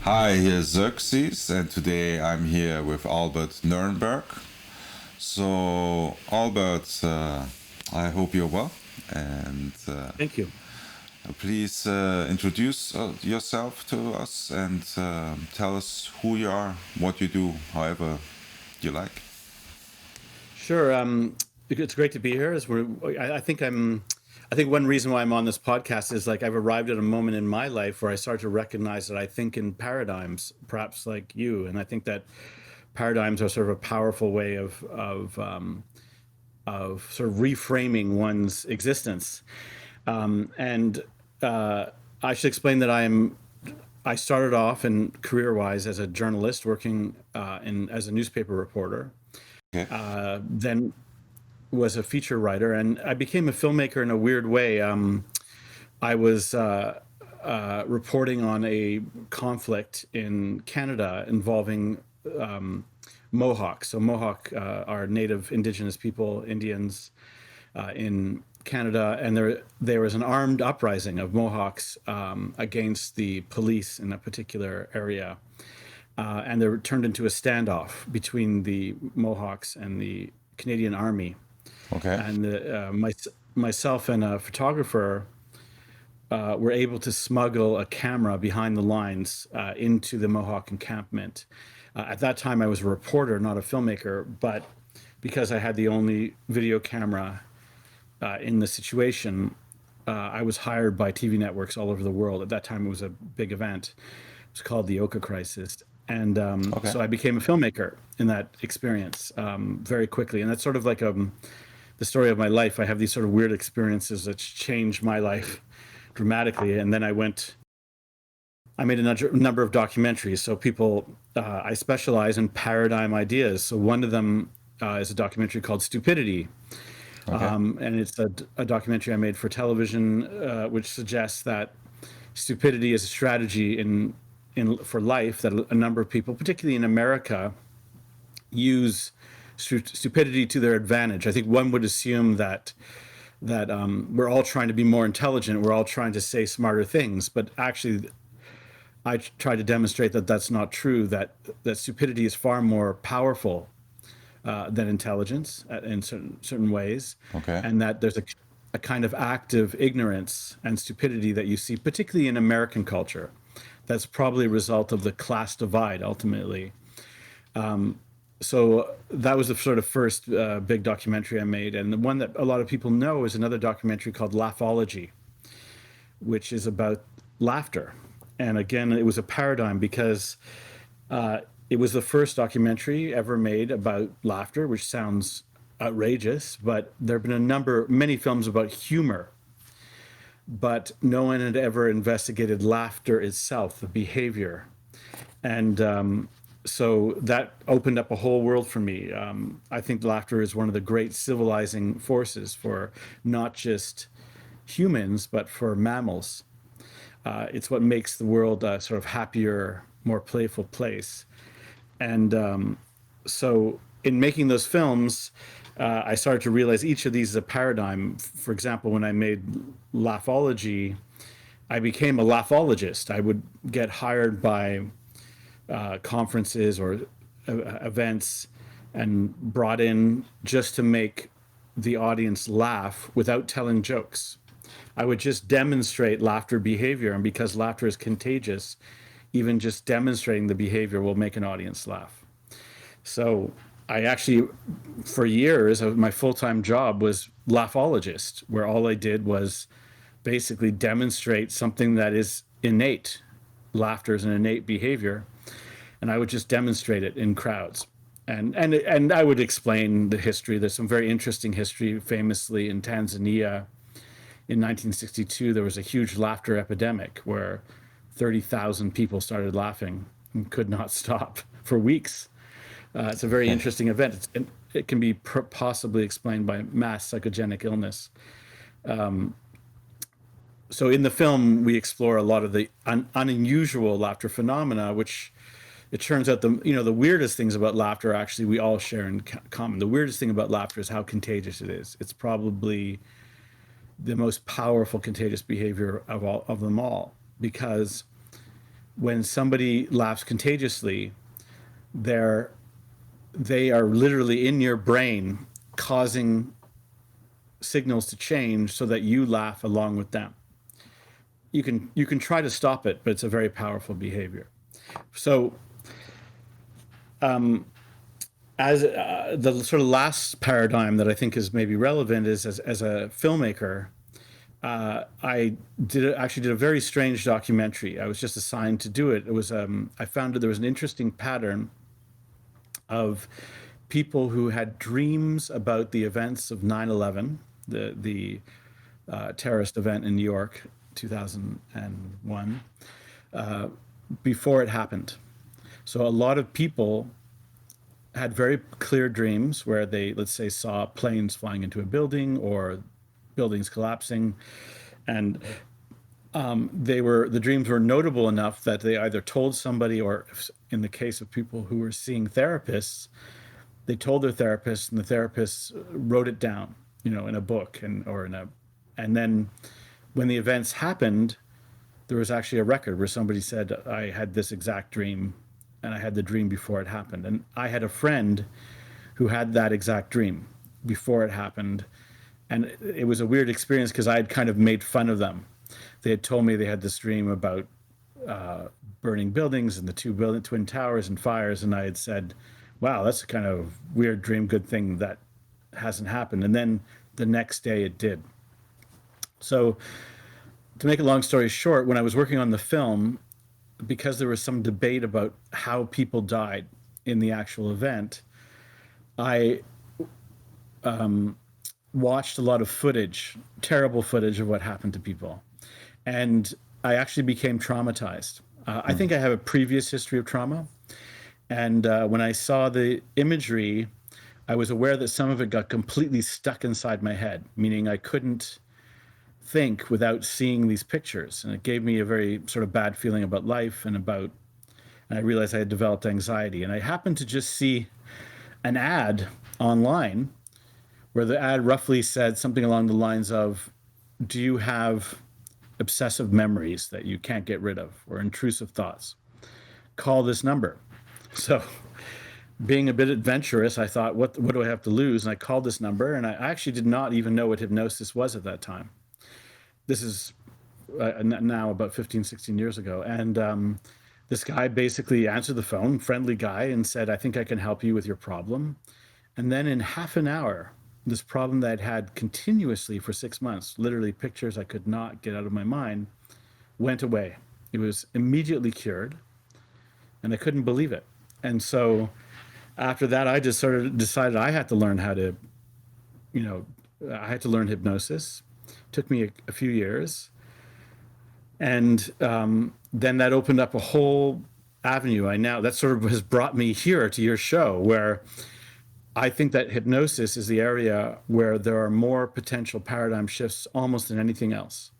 Hi, here's Xerxes, and today I'm here with Albert Nerenberg. So, Albert, I hope you're well, and Thank you. please introduce yourself to us and tell us who you are, what you do, however you like. Sure. It's great to be here. I think one reason why I'm on this podcast is like I've arrived at a moment in my life where I start to recognize that I think in paradigms, perhaps like you, and I think that paradigms are sort of a powerful way of sort of reframing one's existence. And I should explain that I started off in career-wise as a journalist working as a newspaper reporter. Okay. Then was a feature writer, and I became a filmmaker in a weird way. I was reporting on a conflict in Canada involving Mohawks. So Mohawk are native indigenous people, Indians in Canada, and there was an armed uprising of Mohawks against the police in a particular area. And they turned into a standoff between the Mohawks and the Canadian Army. Okay. And myself and a photographer were able to smuggle a camera behind the lines into the Mohawk encampment. At that time, I was a reporter, not a filmmaker, but because I had the only video camera in the situation, I was hired by TV networks all over the world. At that time, it was a big event. It was called the Oka Crisis. And Okay. so I became a filmmaker in that experience very quickly. And that's sort of like the story of my life. I have these sort of weird experiences that changed my life dramatically. And then I made a number of documentaries. So I specialize in paradigm ideas. So one of them is a documentary called Stupidity. Okay. And it's a documentary I made for television, which suggests that stupidity is a strategy for life that a number of people, particularly in America, use stupidity to their advantage. I think one would assume that we're all trying to be more intelligent, we're all trying to say smarter things, but actually, I try to demonstrate that that's not true. That stupidity is far more powerful than intelligence in certain ways, Okay. and that there's a kind of active ignorance and stupidity that you see, particularly in American culture. That's probably a result of the class divide ultimately. So that was the sort of first big documentary I made. And the one that a lot of people know is another documentary called Laughology, which is about laughter. And again, it was a paradigm because it was the first documentary ever made about laughter, which sounds outrageous, but there have been many films about humor, but no one had ever investigated laughter itself, the behavior. And so that opened up a whole world for me. I think laughter is one of the great civilizing forces for not just humans, but for mammals. It's what makes the world a sort of happier, more playful place. And so in making those films, I started to realize each of these is a paradigm. For example, when I made Laughology, I became a laughologist. I would get hired by conferences or events and brought in just to make the audience laugh without telling jokes. I would just demonstrate laughter behavior, and because laughter is contagious, even just demonstrating the behavior will make an audience laugh. So I actually, for years, my full-time job was laughologist, where all I did was basically demonstrate something that is innate. Laughter is an innate behavior, and I would just demonstrate it in crowds. And I would explain the history. There's some very interesting history. Famously, in Tanzania, in 1962, there was a huge laughter epidemic where 30,000 people started laughing and could not stop for weeks. It's a very interesting event. It can be possibly explained by mass psychogenic illness. So in the film, we explore a lot of the unusual laughter phenomena, which it turns out the weirdest things about laughter actually we all share in common. The weirdest thing about laughter is how contagious it is. It's probably the most powerful contagious behavior of them all, because when somebody laughs contagiously, they are literally in your brain causing signals to change so that you laugh along with them. You can try to stop it, but it's a very powerful behavior. So as the sort of last paradigm that I think is maybe relevant is as a filmmaker, I actually did a very strange documentary. I was just assigned to do it. It was I found that there was an interesting pattern of people who had dreams about the events of 9/11, the terrorist event in New York, 2001, before it happened. So a lot of people had very clear dreams where they, let's say, saw planes flying into a building or buildings collapsing, and the dreams were notable enough that they either told somebody, or in the case of people who were seeing therapists, they told their therapist, and the therapist wrote it down, in a book and then when the events happened, there was actually a record where somebody said, I had this exact dream, and I had the dream before it happened. And I had a friend who had that exact dream before it happened. And it was a weird experience because I had kind of made fun of them. They had told me they had this dream about burning buildings and the twin towers and fires. And I had said, wow, that's a kind of weird dream, good thing that hasn't happened. And then the next day it did. So to make a long story short, when I was working on the film, because there was some debate about how people died in the actual event, I watched a lot of footage, terrible footage of what happened to people. And I actually became traumatized. I think I have a previous history of trauma. And when I saw the imagery, I was aware that some of it got completely stuck inside my head, meaning I couldn't think without seeing these pictures. And it gave me a very sort of bad feeling about life and I realized I had developed anxiety. And I happened to just see an ad online where the ad roughly said something along the lines of, do you have obsessive memories that you can't get rid of, or intrusive thoughts? Call this number. So being a bit adventurous, I thought, what do I have to lose? And I called this number, and I actually did not even know what hypnosis was at that time. This is now about 15, 16 years ago. And this guy basically answered the phone, friendly guy, and said, I think I can help you with your problem. And then in half an hour, this problem that I'd had continuously for 6 months, literally pictures I could not get out of my mind, went away. It was immediately cured, and I couldn't believe it. And so after that, I just sort of decided I had to learn how to, I had to learn hypnosis. It took me a few years. And then that opened up a whole avenue. That sort of has brought me here to your show, where I think that hypnosis is the area where there are more potential paradigm shifts almost than anything else.